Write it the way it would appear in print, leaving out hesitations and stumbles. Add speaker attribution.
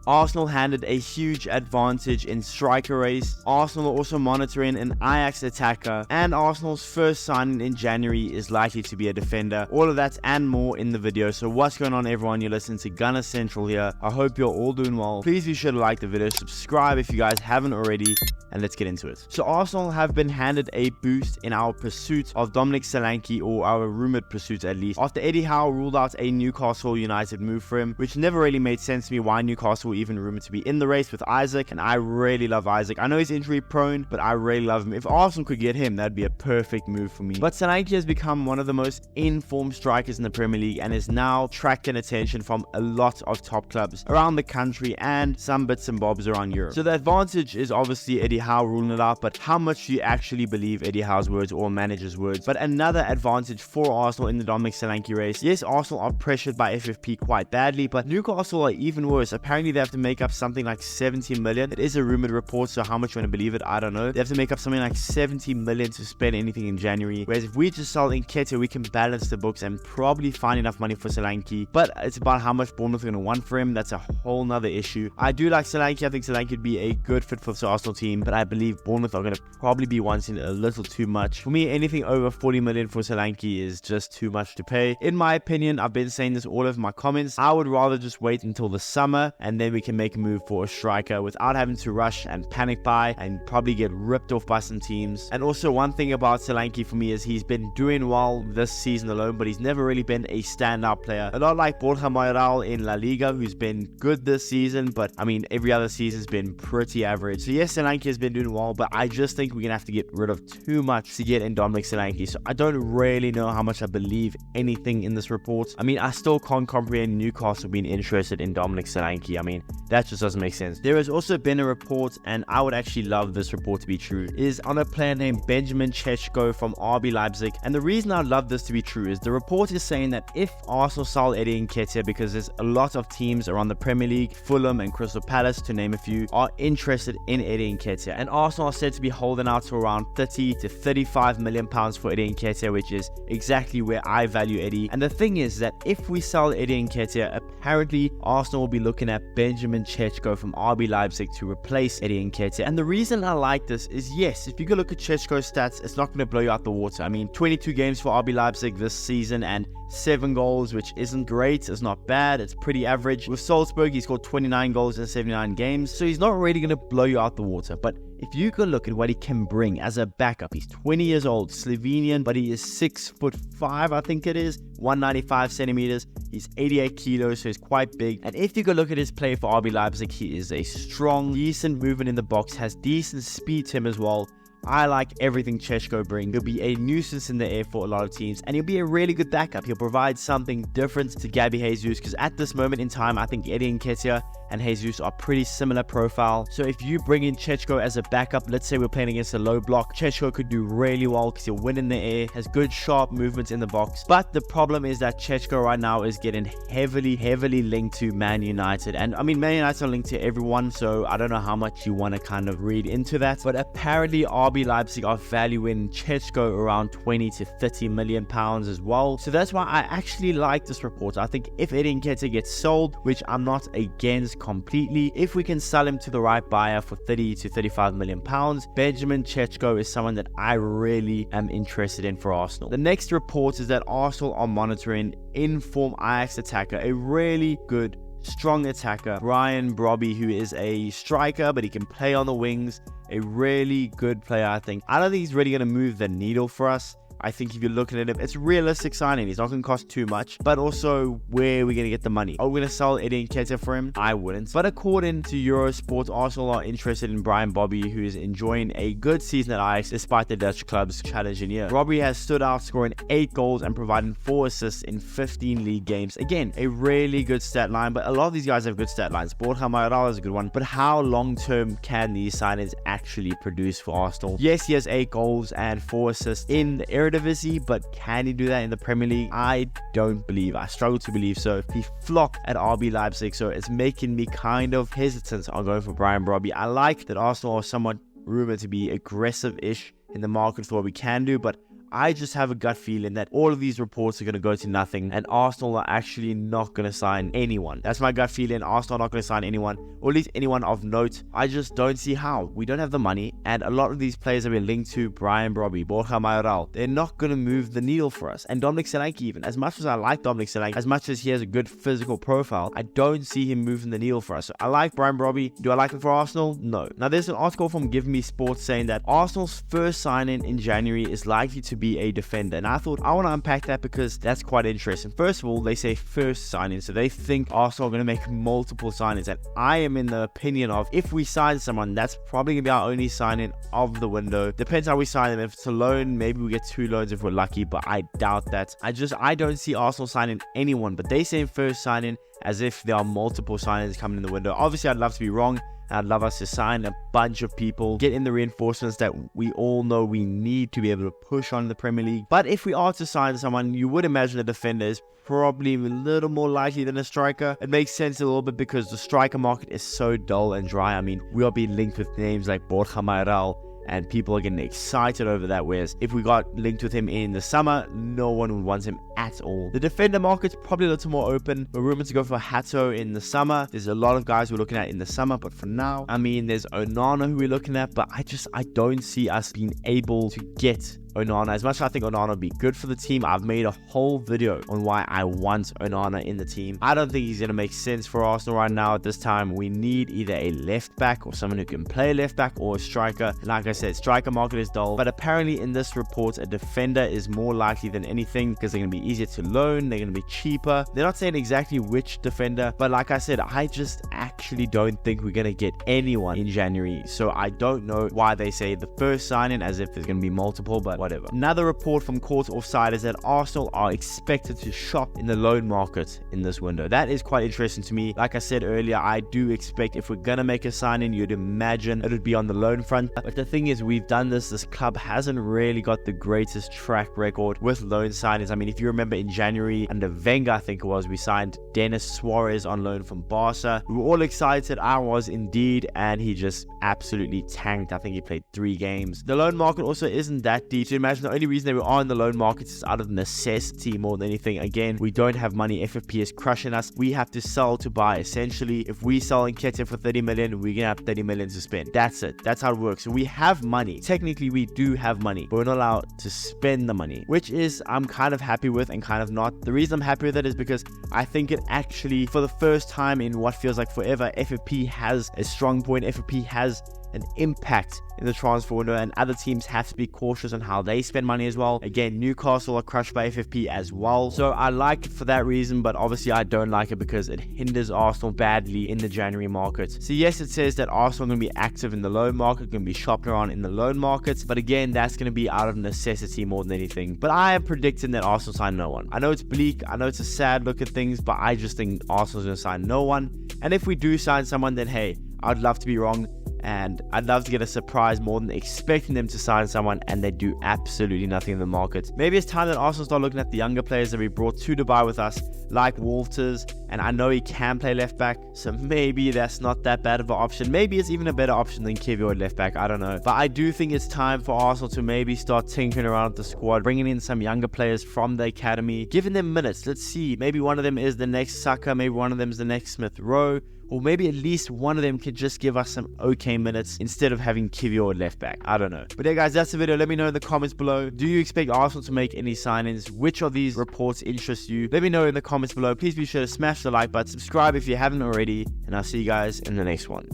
Speaker 1: Arsenal handed a huge advantage in striker race. Arsenal are also monitoring an Ajax attacker, and Arsenal's first signing in January is likely to be a defender. All of that and more in the video. So what's going on, everyone? You're listening to Gunner Central here. I hope you're all doing well. Please be sure to like the video, subscribe if you guys haven't already, and let's get into it. So Arsenal have been handed a boost in our pursuit of Dominic Solanke, or our rumored pursuit at least, after Eddie Howe ruled out a Newcastle United move for him, which never really made sense to me why Newcastle were even rumored to be in the race with Isaac, and I really love Isaac. I know he's injury prone, but I really love him. If Arsenal could get him, that'd be a perfect move for me. But Solanke has become one of the most in-form strikers in the Premier League and is now attracting attention from a lot of top clubs around the country and some bits and bobs around Europe. So the advantage is obviously Eddie Howe ruling it out, but how much do you actually believe Eddie Howe's words or manager's words? But another advantage for Arsenal in the Dominic Solanke race. Yes, Arsenal are pressured by FFP quite badly, but Newcastle are even worse. Apparently they have to make up something like 70 million. It is a rumored report, so how much you want to believe it, I don't know. They have to make up something like 70 million to spend anything in January, whereas if we just sell Nketiah, we can balance the books and probably find enough money for Solanke. But it's about how much Bournemouth are going to want for him. That's a whole nother issue. I do like Solanke. I think Solanke would be a good fit for the Arsenal team, but I believe Bournemouth are going to probably be wanting a little too much. For me, anything over 40 million for Solanke is just too much to pay. In my opinion, I've been saying this all over my comments, I would rather just wait until the summer and then we can make a move for a striker without having to rush and panic buy and probably get ripped off by some teams. And also, one thing about Solanke for me is he's been doing well this season alone, but he's never really been a standout player. A lot like Borja Mayoral in La Liga, who's been good this season, but I mean, every other season's been pretty average. So yes, Solanke has been doing well, but I just think we're going to have to get rid of too much to get in Dominic Solanke. So I don't really know how much I believe anything in this report. I mean, I still can't comprehend Newcastle being interested in Dominic Solanke. I mean, that just doesn't make sense. There has also been a report, and I would actually love this report to be true, is on a player named Benjamin Šeško from RB Leipzig. And the reason I love this to be true is the report is saying that if Arsenal sell Eddie Nketiah, because there's a lot of teams around the Premier League, Fulham and Crystal Palace to name a few, are interested in Eddie Nketiah, and Arsenal are said to be holding out to around 30 to 35 million pounds for Eddie Nketiah, which is exactly where I value Eddie. And the thing is that if we sell Eddie Nketiah, apparently Arsenal will be looking at Benjamin Šeško from RB Leipzig to replace Eddie Nketiah. And the reason I like this is, yes, if you go look at Šeško's stats, it's not going to blow you out the water. I mean, 22 games for RB Leipzig this season and 7 goals, which isn't great. It's not bad. It's pretty average. With Salzburg, he scored 29 goals in 79 games. So he's not really going to blow you out the water. But if you go look at what he can bring as a backup, he's 20 years old, Slovenian, but he is 6'5", I think it is, 195 centimeters. He's 88 kilos, so he's quite big. And if you go look at his play for RB Leipzig, he is a strong, decent movement in the box, has decent speed to him as well. I like everything Šeško brings. He'll be a nuisance in the air for a lot of teams, and he'll be a really good backup. He'll provide something different to Gabby Jesus, because at this moment in time, I think Eddie Nketiah and Jesus are pretty similar profile. So if you bring in Šeško as a backup, let's say we're playing against a low block, Šeško could do really well because he'll win in the air, has good sharp movements in the box. But the problem is that Šeško right now is getting heavily linked to Man United. And I mean, Man United are linked to everyone, so I don't know how much you want to kind of read into that. But apparently RB Leipzig are valuing Šeško around 20 to 30 million pounds as well. So that's why I actually like this report. I think if Eddie Nketiah gets sold, which I'm not against completely, if we can sell him to the right buyer for 30 to 35 million pounds, Benjamin Šeško is someone that I really am interested in for Arsenal. The next report is that Arsenal are monitoring in-form Ajax attacker, a really good strong attacker, Brian Brobby, who is a striker, but he can play on the wings. A really good player, I think. I don't think he's really going to move the needle for us. I think if you're looking at him, it's a realistic signing. He's not going to cost too much, but also where are we going to get the money? Are we going to sell Eddie Nketiah for him? I wouldn't. But according to Eurosport, Arsenal are interested in Brian Brobby, who is enjoying a good season at Ajax despite the Dutch club's challenging year. Brobby has stood out, scoring 8 goals and providing 4 assists in 15 league games. Again, a really good stat line, but a lot of these guys have good stat lines. Borja Mayoral is a good one, but how long-term can these signings actually produce for Arsenal? Yes, he has 8 goals and 4 assists in the Eredivisie, but can he do that in the Premier League? I don't believe. I struggle to believe so. He flopped at RB Leipzig, so it's making me kind of hesitant on going for Brian Brobby. I like that Arsenal are somewhat rumored to be aggressive-ish in the market for what we can do, but I just have a gut feeling that all of these reports are going to go to nothing and Arsenal are actually not going to sign anyone. That's my gut feeling. Arsenal are not going to sign anyone, or at least anyone of note. I just don't see how. We don't have the money, and a lot of these players that we're linked to, Brian Brobby, Borja Mayoral, they're not going to move the needle for us. And Dominic Solanke, even as much as I like Dominic Solanke, as much as he has a good physical profile, I don't see him moving the needle for us. So I like Brian Brobby. Do I like him for Arsenal? No. Now there's an article from Give Me Sports saying that Arsenal's first signing in January is likely to be a defender, and I thought I want to unpack that because that's quite interesting. First of all, they say first signing, so they think Arsenal are going to make multiple signings, and I am in the opinion of if we sign someone, that's probably going to be our only signing of the window. Depends how we sign them. If it's a loan, maybe we get 2 loans if we're lucky, but I doubt that. I don't see Arsenal signing anyone, but they say first signing as if there are multiple signings coming in the window. Obviously, I'd love to be wrong. I'd love us to sign a bunch of people, get in the reinforcements that we all know we need to be able to push on the Premier League. But if we are to sign someone, you would imagine a defender is probably a little more likely than a striker. It makes sense a little bit because the striker market is so dull and dry. I mean, we are being linked with names like Borja Mayoral, and people are getting excited over that, whereas if we got linked with him in the summer, no one would want him at all. The defender market's probably a little more open. We're rumored to go for Hato in the summer. There's a lot of guys we're looking at in the summer, but for now, I mean, there's Onana who we're looking at, but I don't see us being able to get Onana. As much as I think Onana would be good for the team, I've made a whole video on why I want Onana in the team. I don't think he's going to make sense for Arsenal right now at this time. We need either a left back or someone who can play left back, or a striker. Like I said, striker market is dull, but apparently in this report, a defender is more likely than anything because they're going to be easier to loan, they're going to be cheaper. They're not saying exactly which defender, but like I said, I just actually don't think we're going to get anyone in January. So I don't know why they say the first signing as if there's going to be multiple, but whatever. Another report from Court Offside is that Arsenal are expected to shop in the loan market in this window. That is quite interesting to me. Like I said earlier, I do expect if we're going to make a signing, you'd imagine it would be on the loan front. But the thing is, we've done this. This club hasn't really got the greatest track record with loan signings. I mean, if you remember in January under Wenger, I think it was, we signed Denis Suarez on loan from Barca. We were all excited. I was indeed, and he just absolutely tanked. I think he played 3 games. The loan market also isn't that deep. So imagine the only reason that we are in the loan market is out of necessity more than anything. Again, we don't have money. FFP is crushing us. We have to sell to buy. Essentially, if we sell Nketiah for 30 million, we're gonna have 30 million to spend. That's it. That's how it works. So we have money. Technically, we do have money, but we're not allowed to spend the money, which is I'm kind of happy with and kind of not. The reason I'm happy with it is because I think it actually, for the first time in what feels like forever, FFP has a strong point. FFP has an impact in the transfer window, and other teams have to be cautious on how they spend money as well. Again, Newcastle are crushed by FFP as well, so I like it for that reason, but obviously I don't like it because it hinders Arsenal badly in the January market. So yes, it says that Arsenal are going to be active in the loan market, going to be shopping around in the loan markets, but again, that's going to be out of necessity more than anything. But I am predicting that Arsenal sign no one. I know it's bleak, I know it's a sad look at things, but I just think Arsenal's going to sign no one. And if we do sign someone, then hey, I'd love to be wrong, and I'd love to get a surprise more than expecting them to sign someone and they do absolutely nothing in the market. Maybe it's time that Arsenal start looking at the younger players that we brought to Dubai with us, like Walters, and I know he can play left back, so maybe that's not that bad of an option. Maybe it's even a better option than Kivio at left back, I don't know. But I do think it's time for Arsenal to maybe start tinkering around with the squad, bringing in some younger players from the academy, giving them minutes. Let's see, maybe one of them is the next Saka, maybe one of them is the next Smith Rowe, or maybe at least one of them could just give us some okay minutes instead of having Kivio at left back. I don't know. But yeah, guys, that's the video. Let me know in the comments below. Do you expect Arsenal to make any signings? Which of these reports interest you? Let me know in the comments below. Please be sure to smash the like button, subscribe if you haven't already, and I'll see you guys in the next one.